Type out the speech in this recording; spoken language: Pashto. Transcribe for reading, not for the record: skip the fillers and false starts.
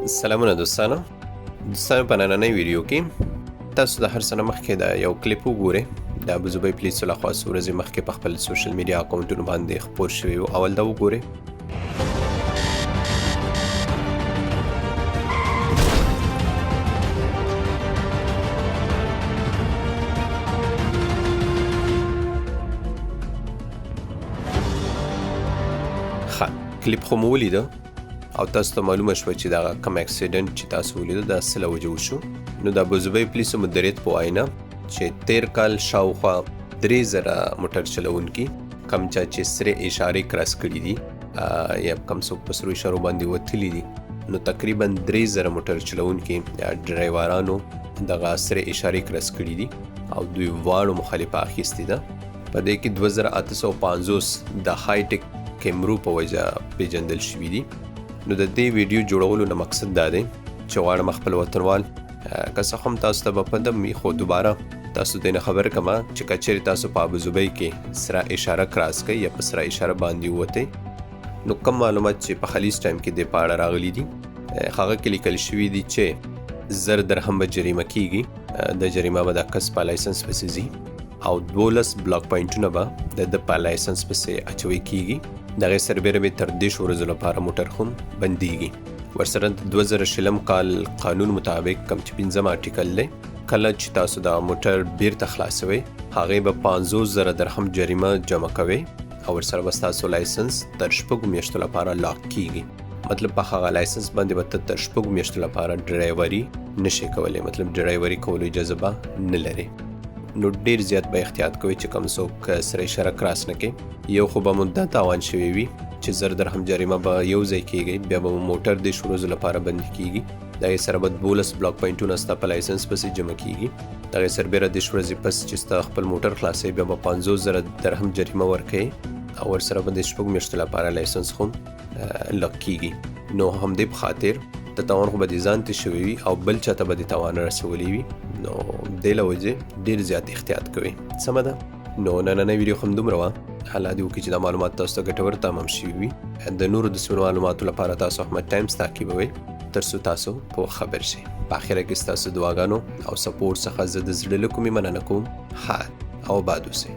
سلامونه دوستانو په نننۍ ویډیو کې تاسو د هر څه نه مخکې د یو کلیپ وګورئ د ابوظبي پولیسو لخوا څو ورځې مخکې په خپل سوشل میډیا اکاونټونو باندې خپور شوی و. اول دا وګورئ. کلیپ خو مو ولیده او تاسو ته معلومه شوه چې دا کوم اکسیډنټ چې تاسو ولیده دا څه له وجې وشو. نو د ابوظبي پولیسو مدیریت په وینا چې 13 کال شاوخوا 3000 موټر چلونکي کم چا چې سرې اشارې کراس کړي دي یا کم څوک په سرو اشارو باندې وتلي دي نو تقریبا 3000 موټر چلونکي ډرایورانو دغه سرې اشارې کراس کړي دي او دوی واړو مخالفه اخیستې ده. په دې کې 2850 د هائی ټیک کیمرو په وجه پیژندل شوي دي. نو د دې ویډیو جوړولو نه مقصد دا دی چې غواړم خپل وطنوال که څه هم تاسو ته به په دم وي خو دوباره تاسو ته نه خبر کما چې که چیرې تاسو په ابوظبي کې سره اشاره کراس کوي یا په سره اشاره باندې وته نو کوم معلومات چې په خلیج ټایم کې د پاړه راغلي دي هغه کې لیکل شوي دي چې 1000 درهم به جریمه کیږي. د جریمه به د کس په لایسنس پسې ځي او 12 بلاک پوینټونه به د په لایسنس پسې اچوي کیږي. دغه سربېره به تر 10 ورځو لپاره موټر هم بنديږي. ورسره د 2000 کال قانون مطابق کم چې 15 آرټیکل دی کله چې تاسو د موټر بیرته خلاصوي هغه به 50000 درهم جریمه جمع کوي او ورسره به تاسو لایسنس تر 6 میاشتو لپاره لاک کیږي. مطلب په هغه لایسنس باندې به تر 6 میاشتو لپاره ډرایوري نشي کولای، مطلب ډرایوري کولو اجازه به نه لري. نو ډیر زیات به احتیاط کوئ چې کوم څوک سره اشاره کراس نه کوي. یو خو به مدت تاوان شوی وي چې 1000 درهم جریمه به یو ځای کیږي، بیا به موټر د شروع لپاره بند کیږي. دا یې سره به 12 بلاک پوینټونه ستا په لایسنس پسې جمع کیږي. دا یې سربېره د ورځې پس چې ستا خپل موټر خلاصوي بیا به 50000 درهم جریمه ورکوي او ورسره به د 6 میاشتو لپاره لایسنس هم لاک کیږي. نو همدې په خاطر د تاوان خو به د ځان ته شوی وي او بل چاته به د تاوان رسولی وي نو دې له وجې ډېر زیات احتیاط کوئ. سمه ده. نو نننۍ ویډیو هم دومره وه. الله دې وکړي چې دا معلومات تاسو ته ګټور تمام شوي وي. د نورو د سپینو معلوماتو لپاره تاسو احمد ټایمز تعقیبوئ تر څو تاسو په خبر شئ. په اخره کې ستاسو دعاګانو او سپورټ څخه زه د زړه له کومې مننه کوم. ښه او باد اوسئ.